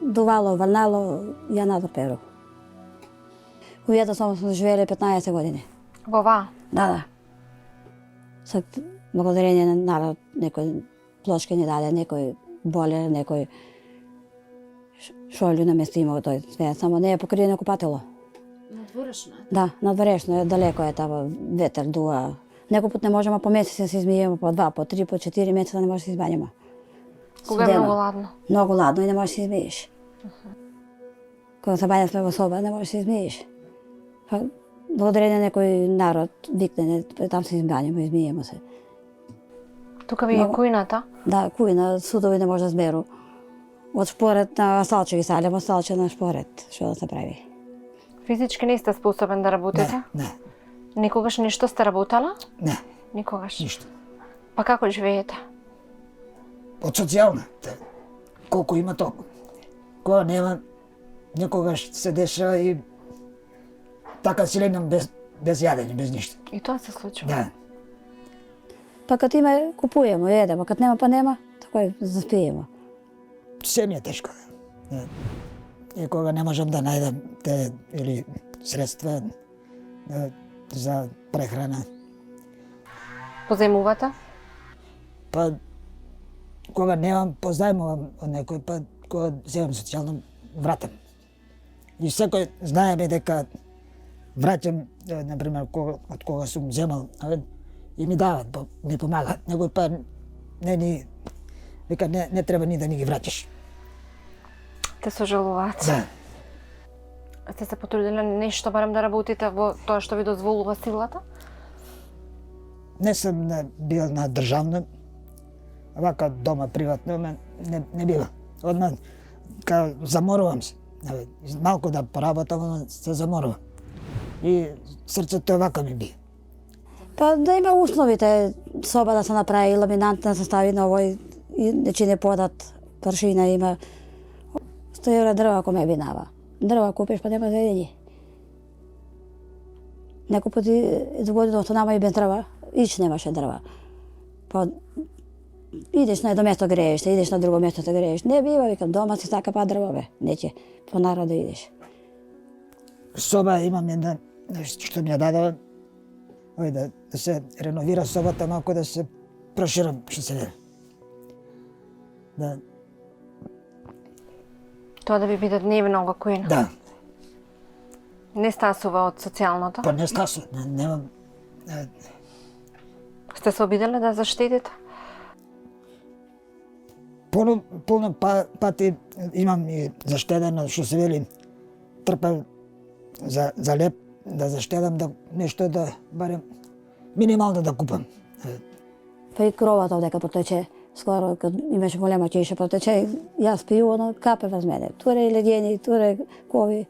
D: Дувало, валнало, ја надвор перу. Увијата само сме живееле 15 години.
A: Во оваа?
D: Да. Сад, благодарение на народ, некој плошки ни даде, некој болер, некој шолju наместо имao тој све, само не е покриено купатело.
A: Надворешно е.
D: Да, надворешно е, далеко е тамо, ветер дуа. Некој пат не можеме по месец да се измиеме, по 2, по 3, по 4 месеца не може да се избањаме.
A: Кога е многу ладно?
D: Многу ладно и не можеш да се измиеш. Кога се бањавме во соба, не можеш да се измиеш. Па, благодарение на некој народ, викнене, там се измиеме се.
A: Тука ви е кујната?
D: Да, кујна, судови не може да зберу. Од шпоред на асфалче ги салјам, асфалче на шпоред, што да се прави.
A: Физички не сте способен да работите?
C: Не.
A: Никогаш ништо сте работела?
C: Не,
A: Никогаш?
C: ништо.
A: Па како живеете?
C: Од социјална. Колку има толку. Кога нема, некогаш се дешава и така си легнам без јадење, без ништо.
A: И тоа се случува?
C: Да.
D: Па кад има, купуемо, едемо, кад нема па нема, така заспиемо.
C: Се ми е тешко. И кога не можам да најдам те или средства за прехрана,
A: Позајмувате?
C: па кога немам, позајмувам од некој, па кога земам социјално, вратам. И секој знаеме дека враќам, например, од кога сум земал, и ми дават, ми помагаат. Некој па вика не треба ни да ми ги враќаш.
A: Те сожалуваат.
C: Да.
A: Сте се потрудили нешто барем да работите во тоа што ви дозволува силата?
C: Не сум бил на државно, вака дома приватно, не била. Одма заморувам се. Малку да поработам, се заморувам. И срцето вака ми бие.
D: Па да има условите, соба да се направи, ламинантна се стави на овој, и нечи не подат, пршина има. 100 евра дрва ако ме бинава. Дрва купиш, па нема за едење. Некој пати за годиното нама и без дрва, ич немаше дрва. Па идеш на едно место грееш, идеш на друго место да грееш. Не бива, викам, дома си сака па дрва, бе. Нече, по народа идеш.
C: Соба имам една, што ми ја дадава, да се реновира собата, малку да се проширам, што се вели. Да,
A: Тоа да ви биде дневно овакуина.
C: да,
A: Не стасува од социјалното.
C: па не стасува, немам.
A: Сте се обиделе да заштедите?
C: Полно пати имам и заштедено, што се вели, трпел за леп, да заштедам, да нешто да барем минимално да купам.
D: Па и кровата овдека потече. Скоро, кад имаше голема чиша, потече, јас пију, оно капе врз мене. Туре ледени, туре кови.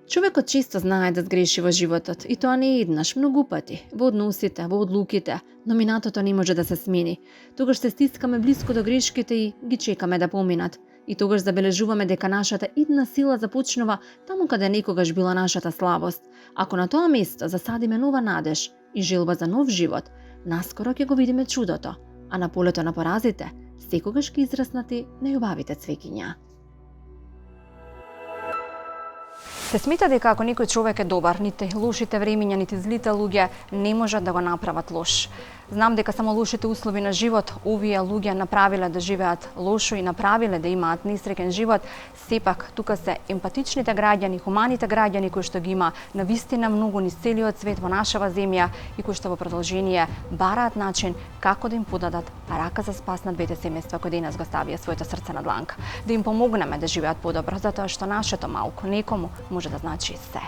A: Човекот често знае да сгреши во животот, и тоа не еднаш, многу пати, во односите, во одлуките, но минатото не може да се смени. Тогаш се стискаме блиску до грешките и ги чекаме да поминат. И тогаш забележуваме дека нашата идна сила започнува таму каде некогаш била нашата слабост. Ако на тоа место засадиме нова надеж и желба за нов живот, наскоро ќе го видиме чудото, а на полето на поразите секогаш ќе израснати најубавите цвеќиња. Се смета дека ако некој човек е добар, нити лошите времиња, нити злите луѓе не можат да го направат лош. Знам дека само лошите услови на живот овие луѓе направиле да живеат лошо и направиле да имаат несреќен живот. Сепак, тука се емпатичните граѓани, хуманите граѓани кои што ги има навистина многу низ целиот свет во нашава земја и кои што во продолжение бараат начин како да им подадат рака за спас на двете семејства кои денес го ставија своето срце на дланка. Да им помогнеме да живеат подобро, затоа што нашето малку некому може да значи се.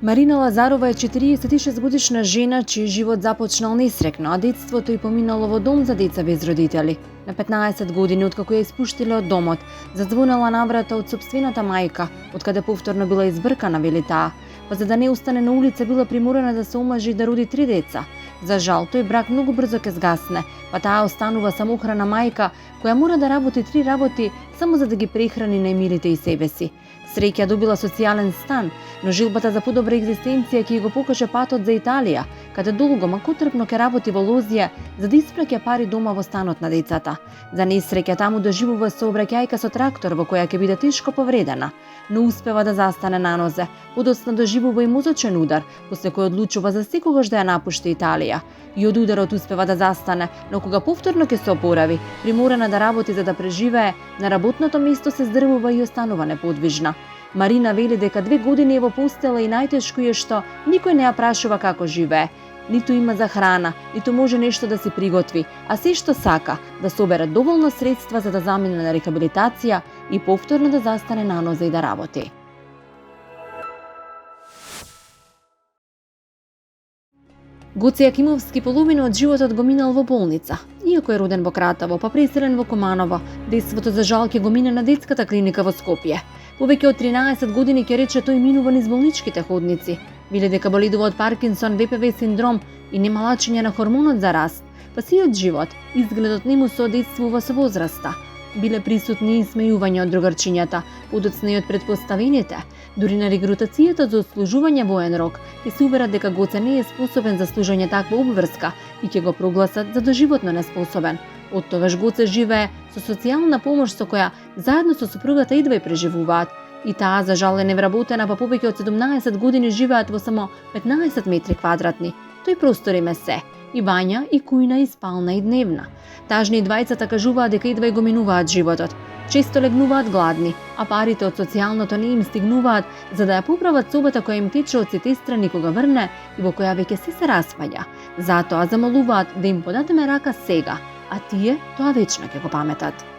A: Марина Лазарова е 46 годишна жена чиј живот започнал несрекно, а детството ѝ поминало во дом за деца без родители. На 15 години, откако ја испуштиле од домот, зазвонела на врата од сопствената мајка, откаде повторно била избркана, вели таа. Па за да не остане на улица, била приморена да се омажи и да роди 3 деца. За жал, тој брак многу брзо ќе згасне, па таа останува самохрана мајка, која мора да работи 3 работи само за да ги прехрани најмилите и себе си. Среќа добила социјален стан, но жилбата за подобра екзистенција ќе го покаже патот за Италија, каде долго макутрпно ќе работи во Лозија за да испраќа пари дома во станот на децата. За несреќа таму доживува сообраќајка со трактор во која ќе биде тешко повредена, но успева да застане на нозе. Подоцна доживува и мозочен удар, после кој одлучува за секогаш да ја напушти Италија. И од ударот успева да застане, но кога повторно ќе се опорави, приморена да работи за да преживее, на работното место се здрвува и останува неподвижна. Марина вели дека 2 години е во постела и најтешко е што никој не ја прашува како живее. Ниту има за храна, ниту може нешто да се приготви, а се што сака да собере доволно средства за да замине на рехабилитација и повторно да застане на нозе и да работи. Гоце Јакимовски половина од животот го минал во болница. Иако е роден во Кратово, па преселен во Куманово, детството за жал ќе го мине на детската клиника во Скопје. Повеќе од 13 години ќе рече тој минува низ болничките ходници. Вели дека боледува од Паркинсон, ВПВ синдром и немалачење на хормонот за раст. Па сиот живот, изгледот не му се одетствува со возраста. Биле присутни и смејување од другарчињата, подоцна и од предпоставените. Дури на регрутацијата за отслужување воен рок, ќе се уверат дека Гоце не е способен за служење таква обврска и ќе го прогласат за доживотно неспособен. Од тогаш Гоце живее со социјална помош со која заедно со супругата едва и преживуваат. И таа за жал е невработена, па повеќе од 17 години живеат во само 15 метри квадратни. Тој простор им е се. и бања, и кујна, и спална, и дневна. Тажни двајцата кажуваат дека идва и го минуваат животот. Често легнуваат гладни, а парите од социјалното не им стигнуваат за да ја поправат собата која им тече од сите страни кога врне и во која веќе се распаѓа. Затоа замолуваат да им подадеме рака сега, а тие тоа вечно ќе го паметат.